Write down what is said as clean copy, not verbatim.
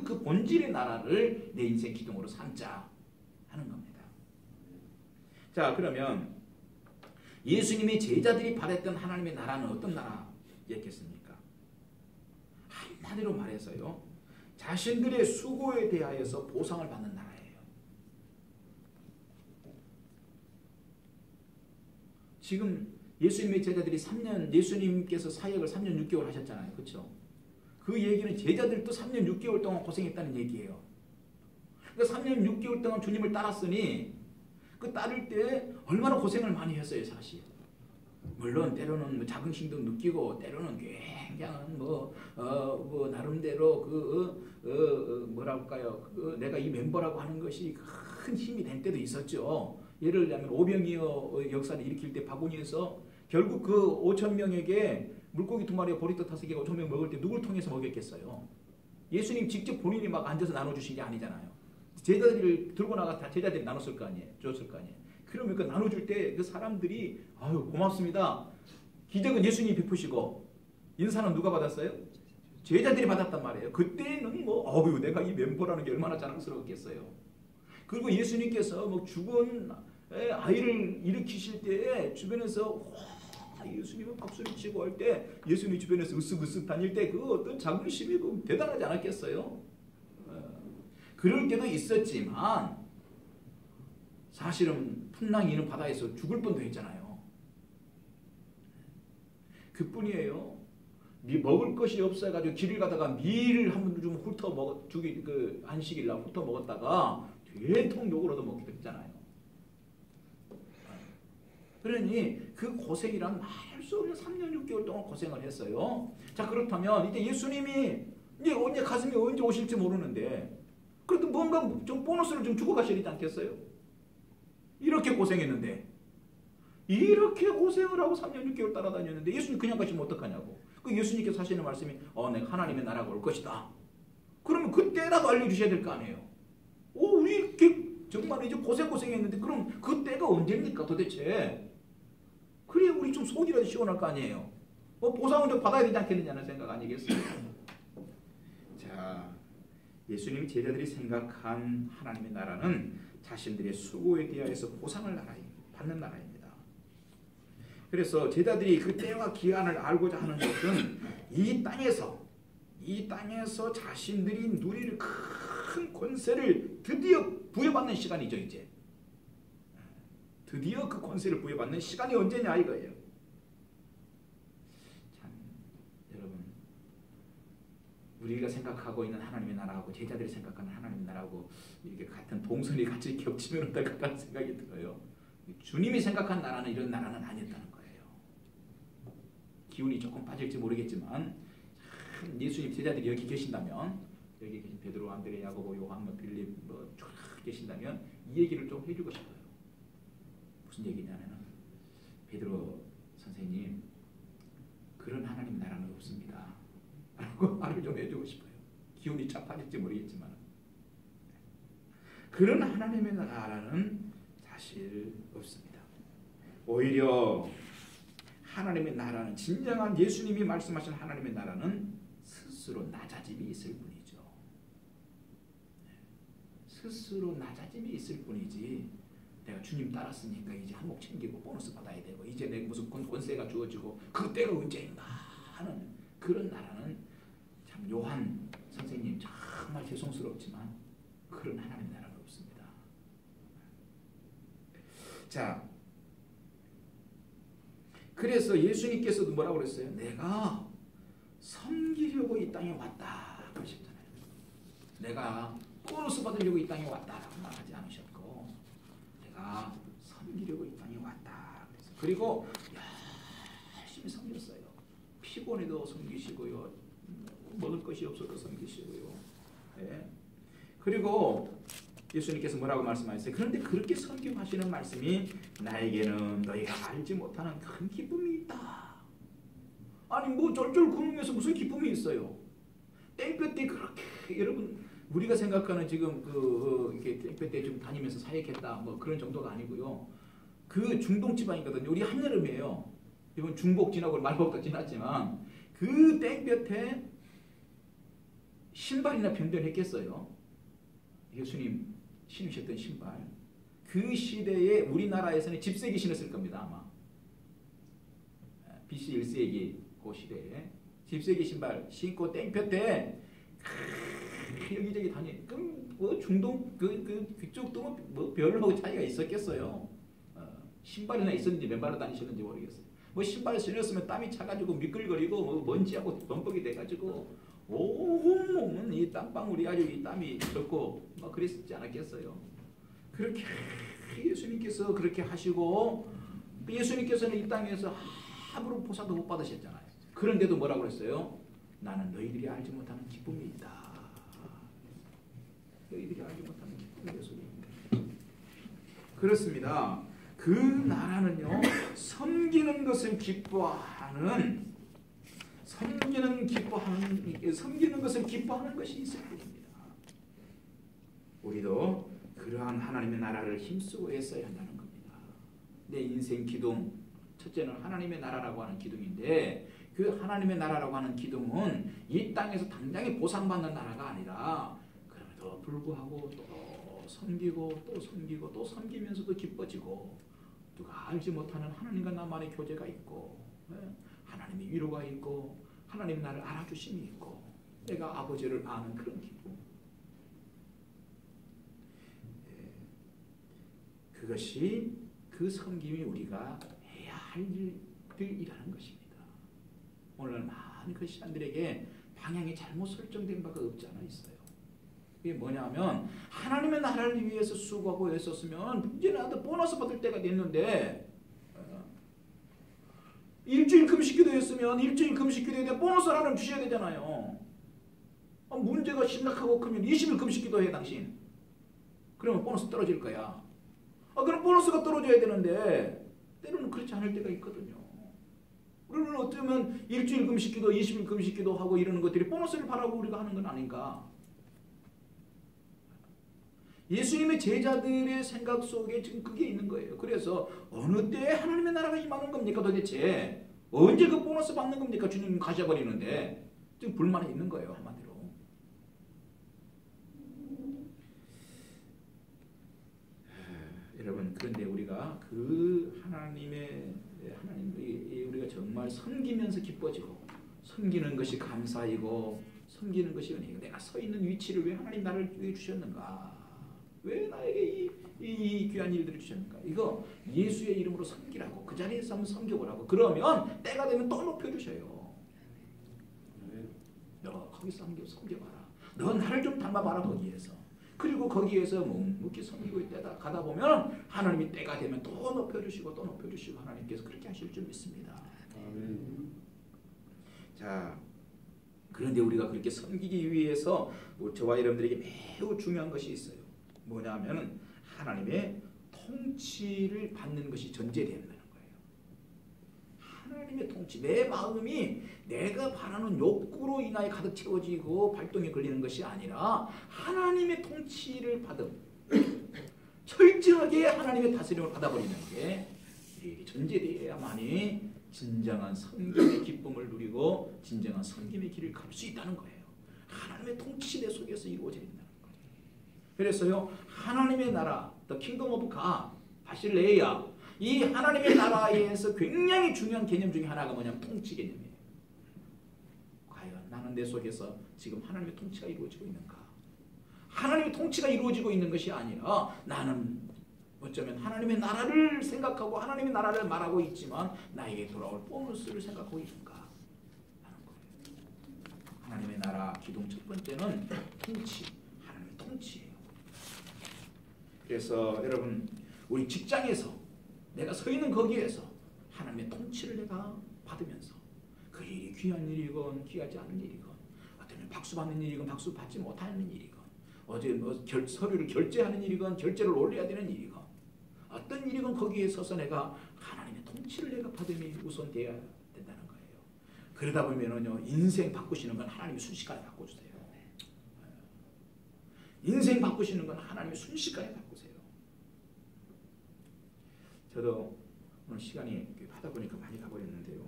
그 본질의 나라를 내 인생 기둥으로 삼자 하는 겁니다. 자, 그러면 예수님의 제자들이 바랬던 하나님의 나라는 어떤 나라였겠습니까? 한마디로 말해서요, 자신들의 수고에 대하여서 보상을 받는 나라예요. 지금 예수님의 제자들이 3년, 예수님께서 사역을 3년 6개월 하셨잖아요. 그렇죠? 그 얘기는 제자들도 3년 6개월 동안 고생했다는 얘기예요. 그러니까 3년 6개월 동안 주님을 따랐으니 그 따를 때 얼마나 고생을 많이 했어요, 사실. 물론 때로는 뭐 자긍심도 느끼고 때로는 굉장한 나름대로 뭐랄까요, 내가 이 멤버라고 하는 것이 큰 힘이 된 때도 있었죠. 예를 들면 오병이어 역사를 일으킬 때 바구니에서 결국 그 5,000명에게 물고기 2마리와 보리떡 5개가 5,000명 먹을 때 누굴 통해서 먹였겠어요? 예수님 직접 본인이 막 앉아서 나눠주신 게 아니잖아요. 제자들을 들고 나가 다 제자들이 나눴을 거 아니에요. 줬을 거 아니에요. 그러면 그 나눠줄 때 그 사람들이 아유 고맙습니다. 기적은 예수님이 베푸시고 인사는 누가 받았어요? 제자들이 받았단 말이에요. 그때는 내가 이 멤버라는 게 얼마나 자랑스러웠겠어요. 그리고 예수님께서 죽은 아이를 일으키실 때 주변에서 예수님은 박수를 치고 할 때 예수님 주변에서 으쓱으쓱 다닐 때 그 어떤 자긍심이 대단하지 않았겠어요? 그럴 때도 있었지만 사실은 풍랑이 있는 바다에서 죽을 뻔도 했잖아요. 그뿐이에요. 먹을 것이 없어가지고 길을 가다가 밀을 한 번 좀 훑어 안식일날 훑어 먹었다가 된통 욕을 얻어 먹기도 했잖아요. 그러니 그 고생이란 말할 수 없는 3년 6개월 동안 고생을 했어요. 자, 그렇다면 이제 예수님이 이제 가슴이 언제 오실지 모르는데 그래도 뭔가 좀 보너스를 좀 주고 가셔야 되지 않겠어요? 이렇게 고생했는데 이렇게 고생을 하고 3년 6개월 따라다녔는데 예수님 그냥 가시면 어떡하냐고. 그 예수님께서 하시는 말씀이 내가 하나님의 나라가 올 것이다. 그러면 그때라도 알려주셔야 될 거 아니에요. 우리 이렇게 정말 이제 고생했는데 그럼 그때가 언제입니까 도대체? 그래 우리 좀 속이라도 시원할 거 아니에요. 보상은 좀 받아야 되지 않겠느냐는 생각 아니겠어요? 자, 예수님이 제자들이 생각한 하나님의 나라는 자신들의 수고에 대하여서 보상을 받는 나라입니다. 그래서 제자들이 그 때와 기한을 알고자 하는 것은 이 땅에서 자신들이 누릴 큰 권세를 드디어 부여받는 시간이죠. 이제 드디어 그 권세를 부여받는 시간이 언제냐 이거예요. 참 여러분, 우리가 생각하고 있는 하나님의 나라하고 제자들이 생각하는 하나님의 나라하고 이렇게 같은 동선이 같이 겹치면 어떨까라는 생각이 들어요. 주님이 생각한 나라는 이런 나라는 아니었다는 거예요. 기운이 조금 빠질지 모르겠지만 예수님 제자들이 여기 계신다면, 여기 계신 베드로, 안드레, 야고보, 요한, 빌립 쫙 계신다면 이 얘기를 좀 해주고 싶어요. 무슨 얘기냐면은 베드로 선생님, 그런 하나님 나라는 없습니다 라고 말을 좀 해주고 싶어요. 기운이 쫙 빠질지 모르겠지만 그런 하나님의 나라는 사실 없습니다. 오히려 하나님의 나라는, 진정한 예수님이 말씀하신 하나님의 나라는 스스로 낮아짐이 있을 뿐이죠. 스스로 낮아짐이 있을 뿐이지 내가 주님 따랐으니까 이제 한몫 챙기고 보너스 받아야 되고 이제 내 무슨 권세가 주어지고 그때가 언제인가 하는 그런 나라는, 참 요한 선생님 정말 죄송스럽지만 그런 하나님의 나라가 없습니다. 자, 그래서 예수님께서도 뭐라고 그랬어요? 내가 섬기려고 이 땅에 왔다 그러셨잖아요. 내가 보너스 받으려고 이 땅에 왔다라고 말하지 않으셨고 내가 섬기려고 이 땅에 왔다 그랬어요. 그리고 열심히 섬겼어요. 피곤해도 섬기시고요. 먹을 것이 없어도 섬기시고요. 네. 그리고 예수님께서 뭐라고 말씀하셨어요? 그런데 그렇게 섬김하시는 말씀이 나에게는 너희가 알지 못하는 큰 기쁨이 있다. 아니 쫄쫄 굶으면서 무슨 기쁨이 있어요? 땡볕 때 그렇게, 여러분 우리가 생각하는 지금 이렇게 땡볕 때 좀 다니면서 사역했다 그런 정도가 아니고요. 그 중동 지방이거든요. 우리 한여름이에요. 이번 중복 지나고 말복도 지났지만 그 땡볕에 신발이나 변변했겠어요? 예수님 신으셨던 신발. 그 시대에 우리나라에서는 집세기 신었을 겁니다. 아마 BC 1세기 그 시대에 집세기 신발 신고 땡볕에 여기저기 다니. 그럼 뭐 중동 그쪽도 뭐 별로 차이가 있었겠어요. 신발이나 있었는지 맨발로 다니셨는지 모르겠어요. 뭐 신발 신었으면 땀이 차가지고 미끌거리고 뭐 먼지하고 범벅이 돼가지고 온몸은 이 땀방울이 아주 이 땀이 젖고 막 그랬지 않았겠어요. 그렇게 예수님께서 그렇게 하시고 예수님께서는 이 땅에서 아무런 보상도 못 받으셨잖아요. 그런데도 뭐라고 그랬어요? 나는 너희들이 알지 못하는 기쁨이 있다. 너희들이 알지 못하는 기쁨이 예수님입니다. 그렇습니다. 그 나라는요, 섬기는 것을 기뻐하는 것을 기뻐하는 것이 있을 뿐입니다. 우리도 그러한 하나님의 나라를 힘쓰고 애써야 한다는 겁니다. 내 인생 기둥, 첫째는 하나님의 나라라고 하는 기둥인데, 그 하나님의 나라라고 하는 기둥은 이 땅에서 당장에 보상받는 나라가 아니라, 그럼에도 불구하고 또 섬기고 또 섬기고 또 섬기면서도 기뻐지고, 누가 알지 못하는 하나님과 나만의 교제가 있고, 하나님의 위로가 있고, 하나님 나를 알아주심이 있고, 내가 아버지를 아는 그런 기쁨. 그것이 그 섬김이 우리가 해야 할 일이라는 것입니다. 오늘날 많은 크리스찬들에게 방향이 잘못 설정된 바가 없지 않아 있어요. 이게 뭐냐면 하나님의 나라를 위해서 수고하고 애썼으면 이제 나도 보너스 받을 때가 됐는데, 일주일 금식기도 했으면 일주일 금식기도에 대한 보너스를 하나 주셔야 되잖아요. 문제가 심각하고 크면 20일 금식기도 해 당신. 그러면 보너스 떨어질 거야. 그럼 보너스가 떨어져야 되는데 때로는 그렇지 않을 때가 있거든요. 우리는 어쩌면 일주일 금식기도 20일 금식기도 하고 이러는 것들이 보너스를 바라고 우리가 하는 건 아닌가. 예수님의 제자들의 생각 속에 지금 그게 있는 거예요. 그래서 어느 때에 하나님의 나라가 임하는 겁니까 도대체? 언제 그 보너스 받는 겁니까? 주님 가셔버리는데. 지금 불만이 있는 거예요, 한마디로. 여러분, 그런데 우리가 그 하나님 우리가 정말 섬기면서 기뻐지고, 섬기는 것이 감사이고, 섬기는 것이 은혜이고, 내가 서 있는 위치를 왜 하나님 나를 위해 주셨는가? 왜 나에게 이 귀한 일들을 주셨는가? 이거 예수의 이름으로 섬기라고, 그 자리에서 한번 섬겨보라고. 그러면 때가 되면 또 높여주셔요. 너 거기서 섬겨봐라. 너 나를 좀 닮아봐라 거기에서. 그리고 거기에서 묵묵히 섬기고 있다가 가다 보면 하나님이 때가 되면 또 높여주시고 또 높여주시고 하나님께서 그렇게 하실 줄 믿습니다. 자, 그런데 우리가 그렇게 섬기기 위해서 저와 여러분들에게 매우 중요한 것이 있어요. 뭐냐면 하나님의 통치를 받는 것이 전제된다는 거예요. 하나님의 통치, 내 마음이 내가 바라는 욕구로 인하여 가득 채워지고 발동에 걸리는 것이 아니라 하나님의 통치를 받음, 철저하게 하나님의 다스림을 받아버리는 게 전제되어야만이 진정한 섬김의 기쁨을 누리고 진정한 섬김의 길을 갈 수 있다는 거예요. 하나님의 통치대 속에서 이루어져야 된다는 거예요. 그래서요, 하나님의 나라, The Kingdom of God, 바실레야, 이 하나님의 나라에서 굉장히 중요한 개념 중에 하나가 뭐냐면 통치 개념이에요. 과연 나는 내 속에서 지금 하나님의 통치가 이루어지고 있는가? 하나님의 통치가 이루어지고 있는 것이 아니라 나는 어쩌면 하나님의 나라를 생각하고 하나님의 나라를 말하고 있지만 나에게 돌아올 보너스를 생각하고 있는가 하는 거예요. 하나님의 나라 기둥 첫 번째는 통치, 하나님의 통치예요. 그래서 여러분, 우리 직장에서 내가 서 있는 거기에서 하나님의 통치를 내가 받으면서 그 일이 귀한 일이건 귀하지 않은 일이건, 어떤 박수 받는 일이건 박수 받지 못하는 일이건, 어제 서류를 결제하는 일이건 결제를 올려야 되는 일이건, 어떤 일이건 거기에 서서 내가 하나님의 통치를 내가 받음이 우선되어야 된다는 거예요. 그러다 보면은요, 인생 바꾸시는 건 하나님이 순식간에 바꿔주세요. 인생 바꾸시는 건 하나님이 순식간에 바꾸세요. 저도 오늘 시간이 하다 보니까 많이 가버렸는데요.